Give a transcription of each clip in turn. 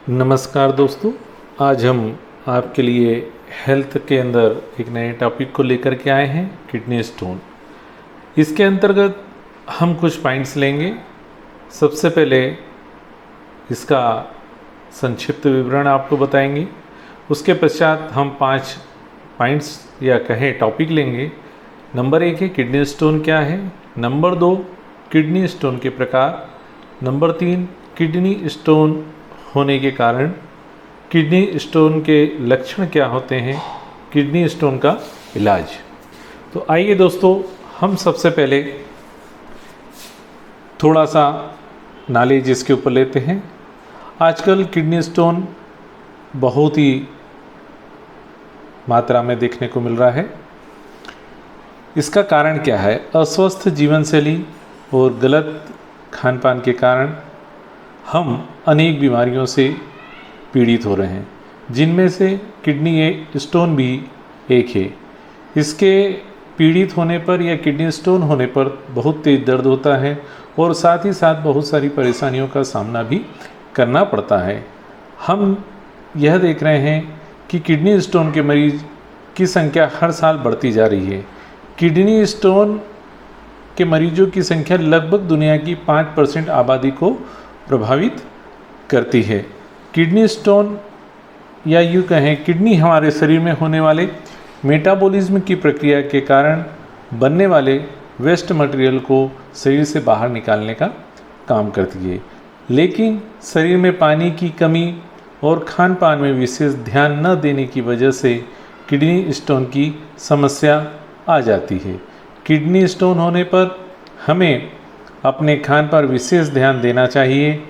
नमस्कार दोस्तों। आज हम आपके लिए हेल्थ के अंदर एक नए टॉपिक को लेकर के आए हैं, किडनी स्टोन। इसके अंतर्गत हम कुछ पॉइंट्स लेंगे। सबसे पहले इसका संक्षिप्त विवरण आपको बताएंगे। उसके पश्चात हम 5 पॉइंट्स या कहें टॉपिक लेंगे। नंबर 1 है किडनी स्टोन क्या है। नंबर 2 किडनी स्टोन के प्रकार। नंबर 3 किडनी स्टोन होने के कारण किडनी स्टोन के लक्षण क्या होते हैं, किडनी स्टोन का इलाज। तो आइए दोस्तों, हम सबसे पहले थोड़ा सा नॉलेज इसके ऊपर लेते हैं। आजकल किडनी स्टोन बहुत ही मात्रा में देखने को मिल रहा है। इसका कारण क्या है? अस्वस्थ जीवन शैली और गलत खान पान के कारण हम अनेक बीमारियों से पीड़ित हो रहे हैं, जिनमें से किडनी स्टोन भी एक है। इसके पीड़ित होने पर या किडनी स्टोन होने पर बहुत तेज़ दर्द होता है और साथ ही साथ बहुत सारी परेशानियों का सामना भी करना पड़ता है। हम यह देख रहे हैं कि किडनी स्टोन के मरीज की संख्या हर साल बढ़ती जा रही है। किडनी स्टोन के मरीजों की संख्या लगभग दुनिया की 5% आबादी को प्रभावित करती है। किडनी स्टोन या यूँ कहें किडनी हमारे शरीर में होने वाले मेटाबॉलिज्म की प्रक्रिया के कारण बनने वाले वेस्ट मटेरियल को शरीर से बाहर निकालने का काम करती है। लेकिन शरीर में पानी की कमी और खान पान में विशेष ध्यान न देने की वजह से किडनी स्टोन की समस्या आ जाती है। किडनी स्टोन होने पर हमें अपने खान पर विशेष ध्यान देना चाहिए।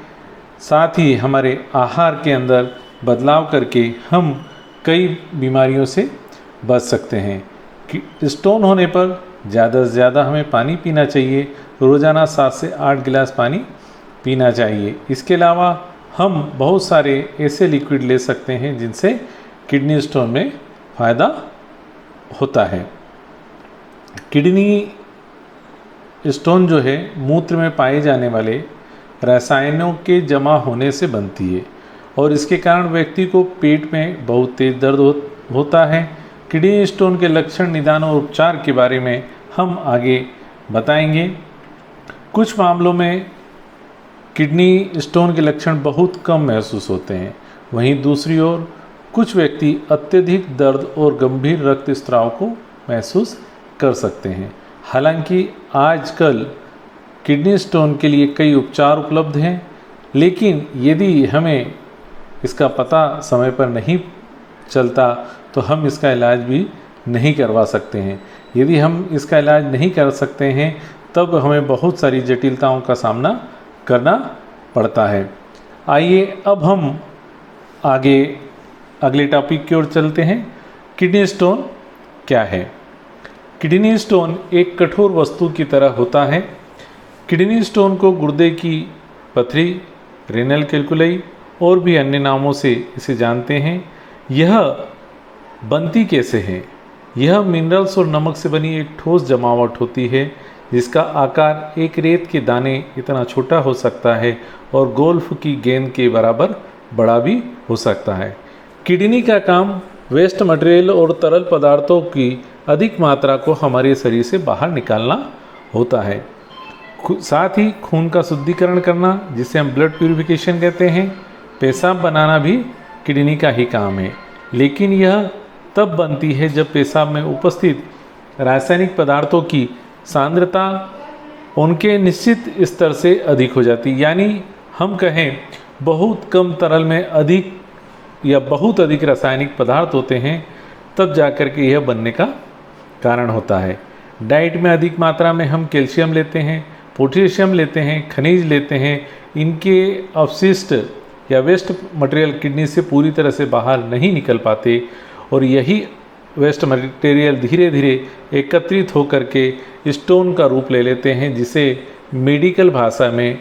साथ ही हमारे आहार के अंदर बदलाव करके हम कई बीमारियों से बच सकते हैं। स्टोन होने पर ज़्यादा से ज़्यादा हमें पानी पीना चाहिए। रोज़ाना 7 से 8 गिलास पानी पीना चाहिए। इसके अलावा हम बहुत सारे ऐसे लिक्विड ले सकते हैं जिनसे किडनी स्टोन में फ़ायदा होता है। किडनी स्टोन जो है मूत्र में पाए जाने वाले रसायनों के जमा होने से बनती है और इसके कारण व्यक्ति को पेट में बहुत तेज़ दर्द होता है। किडनी स्टोन के लक्षण, निदान और उपचार के बारे में हम आगे बताएंगे। कुछ मामलों में किडनी स्टोन के लक्षण बहुत कम महसूस होते हैं, वहीं दूसरी ओर कुछ व्यक्ति अत्यधिक दर्द और गंभीर रक्तस्राव को महसूस कर सकते हैं। हालांकि आजकल किडनी स्टोन के लिए कई उपचार उपलब्ध हैं, लेकिन यदि हमें इसका पता समय पर नहीं चलता तो हम इसका इलाज भी नहीं करवा सकते हैं। यदि हम इसका इलाज नहीं कर सकते हैं तब हमें बहुत सारी जटिलताओं का सामना करना पड़ता है। आइए अब हम आगे अगले टॉपिक की ओर चलते हैं। किडनी स्टोन क्या है? किडनी स्टोन एक कठोर वस्तु की तरह होता है। किडनी स्टोन को गुर्दे की पथरी, रेनल कैल्कुलाई और भी अन्य नामों से इसे जानते हैं। यह बनती कैसे है? यह मिनरल्स और नमक से बनी एक ठोस जमावट होती है जिसका आकार एक रेत के दाने इतना छोटा हो सकता है और गोल्फ की गेंद के बराबर बड़ा भी हो सकता है। किडनी का काम वेस्ट मटेरियल और तरल पदार्थों की अधिक मात्रा को हमारे शरीर से बाहर निकालना होता है। साथ ही खून का शुद्धिकरण करना, जिसे हम ब्लड प्यूरिफिकेशन कहते हैं। पेशाब बनाना भी किडनी का ही काम है, लेकिन यह तब बनती है जब पेशाब में उपस्थित रासायनिक पदार्थों की सांद्रता उनके निश्चित स्तर से अधिक हो जाती, यानी हम कहें बहुत कम तरल में अधिक या बहुत अधिक रासायनिक पदार्थ होते हैं, तब जाकर के यह बनने का कारण होता है। डाइट में अधिक मात्रा में हम कैल्शियम लेते हैं, पोटेशियम लेते हैं, खनिज लेते हैं। इनके अवशिष्ट या वेस्ट मटेरियल किडनी से पूरी तरह से बाहर नहीं निकल पाते और यही वेस्ट मटेरियल धीरे धीरे एकत्रित होकर के स्टोन का रूप ले लेते हैं, जिसे मेडिकल भाषा में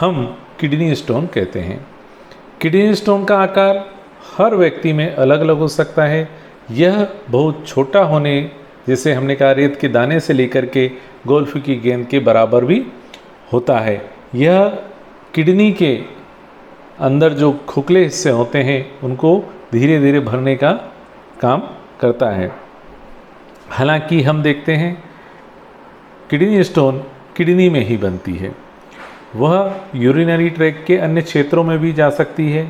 हम किडनी स्टोन कहते हैं। किडनी स्टोन का आकार हर व्यक्ति में अलग अलग हो सकता है। यह बहुत छोटा होने, जैसे हमने कहा, रेत के दाने से लेकर के गोल्फ की गेंद के बराबर भी होता है। यह किडनी के अंदर जो खोखले हिस्से होते हैं उनको धीरे धीरे भरने का काम करता है। हालांकि हम देखते हैं किडनी स्टोन किडनी में ही बनती है, वह यूरिनरी ट्रैक्ट के अन्य क्षेत्रों में भी जा सकती है।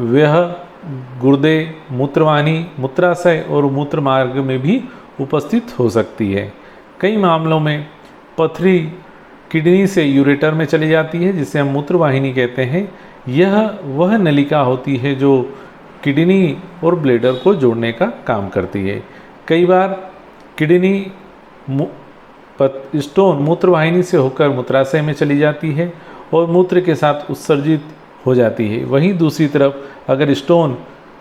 वह गुर्दे, मूत्रवाहिनी, मूत्राशय और मूत्र मार्ग में भी उपस्थित हो सकती है। कई मामलों में पथरी किडनी से यूरेटर में चली जाती है, जिसे हम मूत्रवाहिनी कहते हैं। यह वह नलिका होती है जो किडनी और ब्लैडर को जोड़ने का काम करती है। कई बार किडनी स्टोन मूत्रवाहिनी से होकर मूत्राशय में चली जाती है और मूत्र के साथ उत्सर्जित हो जाती है। वहीं दूसरी तरफ अगर स्टोन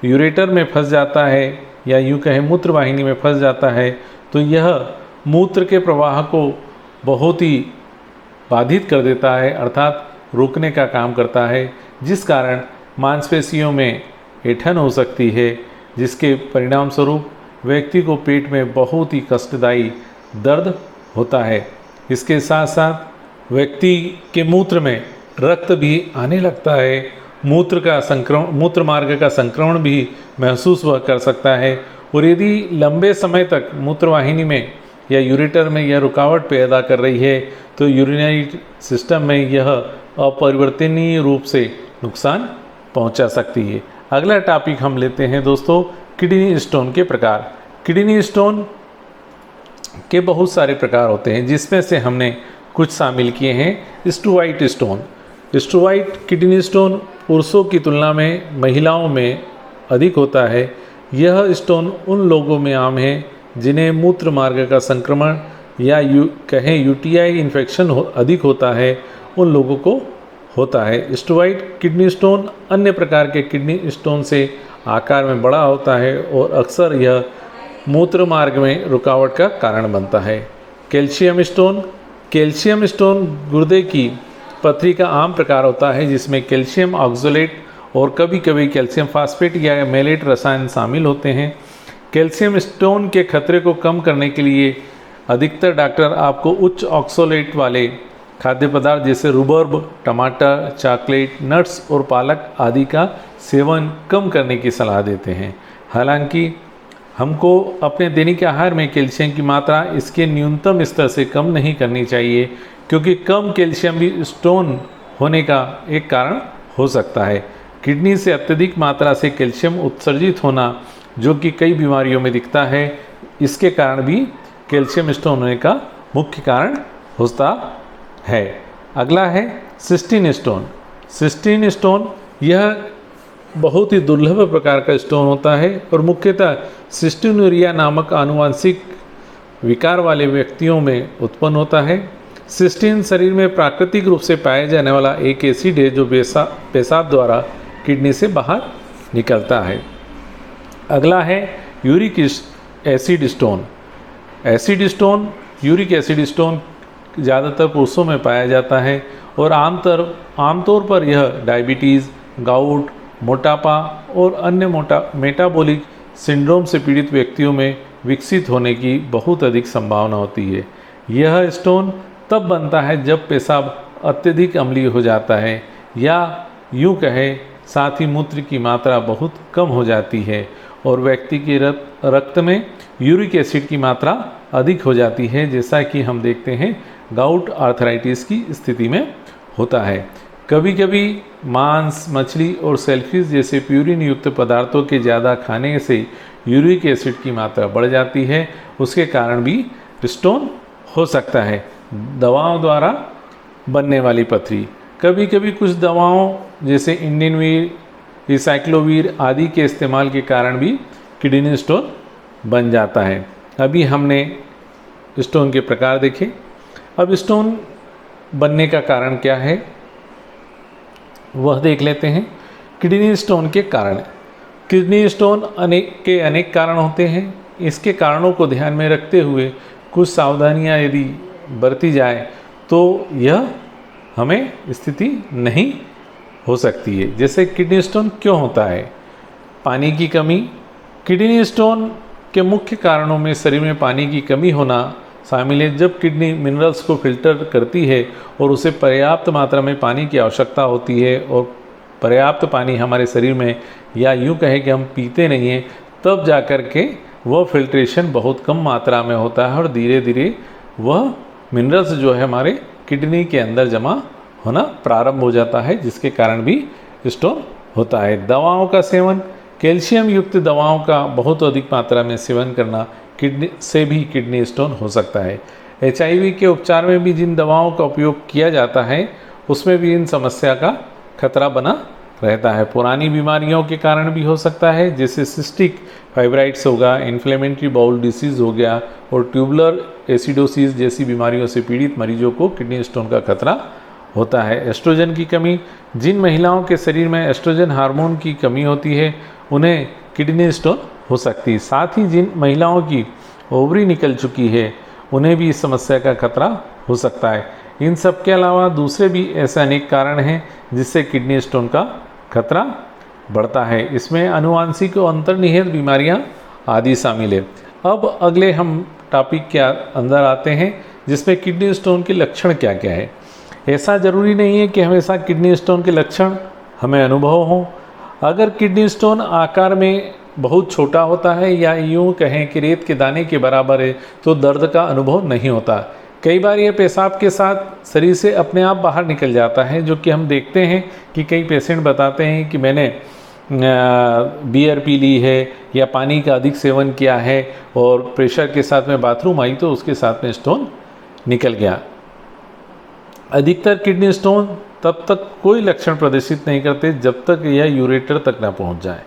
यूरेटर में फंस जाता है या यूँ कहें मूत्रवाहिनी में फंस जाता है तो यह मूत्र के प्रवाह को बहुत ही बाधित कर देता है, अर्थात रोकने का काम करता है, जिस कारण मांसपेशियों में ऐंठन हो सकती है, जिसके परिणाम स्वरूप व्यक्ति को पेट में बहुत ही कष्टदायी दर्द होता है। इसके साथ साथ व्यक्ति के मूत्र में रक्त भी आने लगता है, मूत्र मार्ग का संक्रमण भी महसूस वह कर सकता है और यदि लंबे समय तक मूत्रवाहिनी में या यूरेटर में यह रुकावट पैदा कर रही है तो यूरिनरी सिस्टम में यह अपरिवर्तनीय रूप से नुकसान पहुंचा सकती है। अगला टॉपिक हम लेते हैं दोस्तों, किडनी स्टोन के प्रकार। किडनी स्टोन के बहुत सारे प्रकार होते हैं, जिसमें से हमने कुछ शामिल किए हैं। स्टुवाइट स्टोन। स्टुवाइट किडनी स्टोन पुरुषों की तुलना में महिलाओं में अधिक होता है। यह स्टोन उन लोगों में आम है जिन्हें मूत्र मार्ग का संक्रमण या यूटीआई इन्फेक्शन अधिक होता है, उन लोगों को होता है। स्टुवाइट किडनी स्टोन अन्य प्रकार के किडनी स्टोन से आकार में बड़ा होता है और अक्सर यह मूत्र मार्ग में रुकावट का कारण बनता है। Calcium stone. कैल्शियम स्टोन गुर्दे की पथरी का आम प्रकार होता है, जिसमें कैल्शियम ऑक्सलेट और कभी कभी कैल्शियम फास्फेट या मेलेट रसायन शामिल होते हैं। कैल्शियम स्टोन के खतरे को कम करने के लिए अधिकतर डॉक्टर आपको उच्च ऑक्सलेट वाले खाद्य पदार्थ जैसे रूबर्ब, टमाटर, चॉकलेट, नट्स और पालक आदि का सेवन कम करने की सलाह देते हैं। हालांकि हमको अपने दैनिक आहार में कैल्शियम की मात्रा इसके न्यूनतम स्तर से कम नहीं करनी चाहिए, क्योंकि कम कैल्शियम भी स्टोन होने का एक कारण हो सकता है। किडनी से अत्यधिक मात्रा से कैल्शियम उत्सर्जित होना, जो कि कई बीमारियों में दिखता है, इसके कारण भी कैल्शियम स्टोन होने का मुख्य कारण होता है। अगला है सिस्टीन स्टोन। सिस्टीन स्टोन यह बहुत ही दुर्लभ प्रकार का स्टोन होता है और मुख्यतः सिस्टीनूरिया नामक आनुवांशिक विकार वाले व्यक्तियों में उत्पन्न होता है। सिस्टीन शरीर में प्राकृतिक रूप से पाया जाने वाला एक एसिड है जो पेशाब द्वारा किडनी से बाहर निकलता है। अगला है uric acid stone. Uric acid stone ज़्यादातर पुरुषों में पाया जाता है और आमतौर पर यह डायबिटीज़, गाउट, मोटापा और अन्य मेटाबॉलिक सिंड्रोम से पीड़ित व्यक्तियों में विकसित होने की बहुत अधिक संभावना होती है। यह स्टोन तब बनता है जब पेशाब अत्यधिक अम्लीय हो जाता है या यूँ कहें साथ ही मूत्र की मात्रा बहुत कम हो जाती है और व्यक्ति के रक्त में यूरिक एसिड की मात्रा अधिक हो जाती है, जैसा कि हम देखते हैं गाउट आर्थराइटिस की स्थिति में होता है। कभी कभी मांस, मछली और सेलफिश जैसे प्यूरिन युक्त पदार्थों के ज़्यादा खाने से यूरिक एसिड की मात्रा बढ़ जाती है, उसके कारण भी स्टोन हो सकता है। दवाओं द्वारा बनने वाली पथरी। कभी कभी कुछ दवाओं जैसे इंडिनवीर, रिसाइक्लोवीर आदि के इस्तेमाल के कारण भी किडनी स्टोन बन जाता है। अभी हमने स्टोन के प्रकार देखे, अब स्टोन बनने का कारण क्या है वह देख लेते हैं। किडनी स्टोन के कारण। किडनी स्टोन अनेक कारण होते हैं। इसके कारणों को ध्यान में रखते हुए कुछ सावधानियां यदि बरती जाए तो यह हमें स्थिति नहीं हो सकती है। जैसे किडनी स्टोन क्यों होता है? पानी की कमी। किडनी स्टोन के मुख्य कारणों में शरीर में पानी की कमी होना शामिल है। जब किडनी मिनरल्स को फिल्टर करती है और उसे पर्याप्त मात्रा में पानी की आवश्यकता होती है और पर्याप्त पानी हमारे शरीर में, या यूँ कहें कि हम पीते नहीं हैं, तब जा कर के वह फिल्ट्रेशन बहुत कम मात्रा में होता है और धीरे धीरे वह मिनरल्स जो है हमारे किडनी के अंदर जमा होना प्रारंभ हो जाता है, जिसके कारण भी स्टोन होता है। दवाओं का सेवन, कैल्शियम युक्त दवाओं का बहुत अधिक मात्रा में सेवन करना किडनी से भी किडनी स्टोन हो सकता है। HIV के उपचार में भी जिन दवाओं का उपयोग किया जाता है उसमें भी इन समस्या का खतरा बना रहता है। पुरानी बीमारियों के कारण भी हो सकता है, जैसे सिस्टिक फाइब्राइड्स होगा, इन्फ्लेमेटरी बाउल डिसीज़ हो गया और ट्यूबुलर एसिडोसिस जैसी बीमारियों से पीड़ित मरीजों को किडनी स्टोन का खतरा होता है। एस्ट्रोजन की कमी, जिन महिलाओं के शरीर में एस्ट्रोजन हार्मोन की कमी होती है उन्हें किडनी स्टोन हो सकती है। साथ ही जिन महिलाओं की ओवरी निकल चुकी है उन्हें भी इस समस्या का खतरा हो सकता है। इन सब के अलावा दूसरे भी ऐसे अनेक कारण हैं जिससे किडनी स्टोन का खतरा बढ़ता है। इसमें आनुवांशिक और अंतर्निहित बीमारियां आदि शामिल है। अब अगले हम टॉपिक के अंदर आते हैं, जिसमें किडनी स्टोन के लक्षण क्या क्या है। ऐसा ज़रूरी नहीं है कि हमेशा किडनी स्टोन के लक्षण हमें अनुभव हों। अगर किडनी स्टोन आकार में बहुत छोटा होता है या यूँ कहें कि रेत के दाने के बराबर है तो दर्द का अनुभव नहीं होता। कई बार ये पेशाब के साथ शरीर से अपने आप बाहर निकल जाता है, जो कि हम देखते हैं कि कई पेशेंट बताते हैं कि मैंने बियर पी ली है या पानी का अधिक सेवन किया है और प्रेशर के साथ में बाथरूम आई तो उसके साथ में स्टोन निकल गया। अधिकतर किडनी स्टोन तब तक कोई लक्षण प्रदर्शित नहीं करते जब तक यह यूरेटर तक न पहुंच जाए।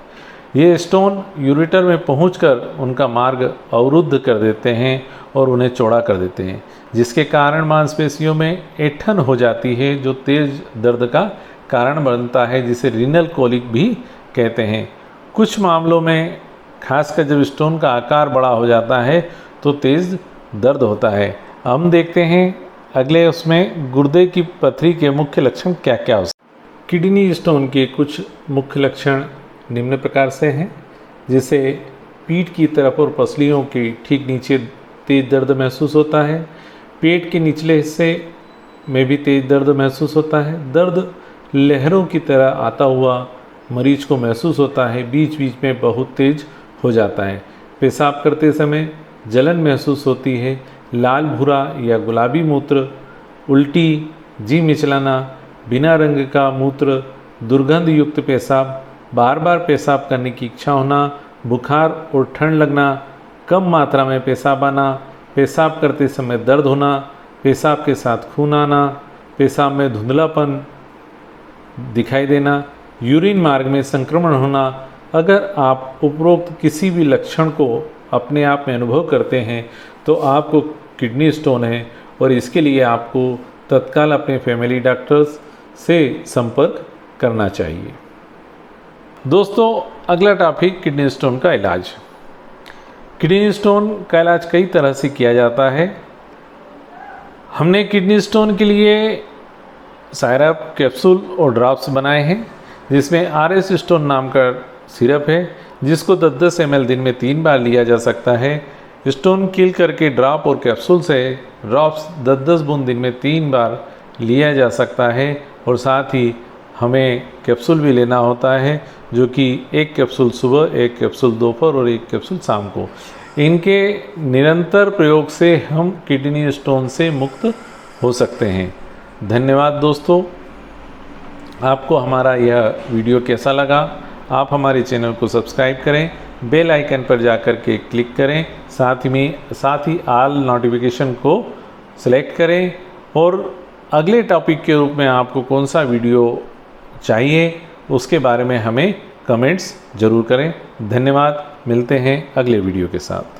ये स्टोन यूरेटर में पहुंचकर उनका मार्ग अवरुद्ध कर देते हैं और उन्हें चौड़ा कर देते हैं, जिसके कारण मांसपेशियों में ऐंठन हो जाती है जो तेज दर्द का कारण बनता है, जिसे रीनल कोलिक भी कहते हैं। कुछ मामलों में खासकर जब स्टोन का आकार बड़ा हो जाता है तो तेज़ दर्द होता है। हम देखते हैं अगले उसमें गुर्दे की पथरी के मुख्य लक्षण क्या क्या हो सकते हैं। किडनी स्टोन के कुछ मुख्य लक्षण निम्न प्रकार से हैं, जैसे पीठ की तरफ और पसलियों के ठीक नीचे तेज दर्द महसूस होता है। पेट के निचले हिस्से में भी तेज दर्द महसूस होता है। दर्द लहरों की तरह आता हुआ मरीज को महसूस होता है, बीच बीच में बहुत तेज हो जाता है। पेशाब करते समय जलन महसूस होती है। लाल भूरा या गुलाबी मूत्र, उल्टी, जी मिचलाना, बिना रंग का मूत्र, दुर्गंध युक्त पेशाब, बार बार पेशाब करने की इच्छा होना, बुखार और ठंड लगना, कम मात्रा में पेशाब आना, पेशाब करते समय दर्द होना, पेशाब के साथ खून आना, पेशाब में धुंधलापन दिखाई देना, यूरिन मार्ग में संक्रमण होना। अगर आप उपरोक्त किसी भी लक्षण को अपने आप में अनुभव करते हैं तो आपको किडनी स्टोन है और इसके लिए आपको तत्काल अपने फैमिली डॉक्टर्स से संपर्क करना चाहिए। दोस्तों, अगला टॉपिक किडनी स्टोन का इलाज। किडनी स्टोन का इलाज कई तरह से किया जाता है। हमने किडनी स्टोन के लिए सायरप, कैप्सूल और ड्रॉप्स बनाए हैं, जिसमें RS स्टोन नाम का सिरप है, जिसको 10-10 ml दिन में 3 बार लिया जा सकता है। स्टोन किल करके ड्रॉप और कैप्सूल से ड्रॉप्स 10-10 बूंद दिन में 3 बार लिया जा सकता है और साथ ही हमें कैप्सूल भी लेना होता है, जो कि 1 कैप्सूल सुबह, 1 कैप्सूल दोपहर और 1 कैप्सूल शाम को। इनके निरंतर प्रयोग से हम किडनी स्टोन से मुक्त हो सकते हैं। धन्यवाद दोस्तों। आपको हमारा यह वीडियो कैसा लगा? आप हमारे चैनल को सब्सक्राइब करें, बेल आइकन पर जाकर के क्लिक करें, साथ ही ऑल नोटिफिकेशन को सिलेक्ट करें और अगले टॉपिक के रूप में आपको कौन सा वीडियो चाहिए उसके बारे में हमें कमेंट्स ज़रूर करें। धन्यवाद। मिलते हैं अगले वीडियो के साथ।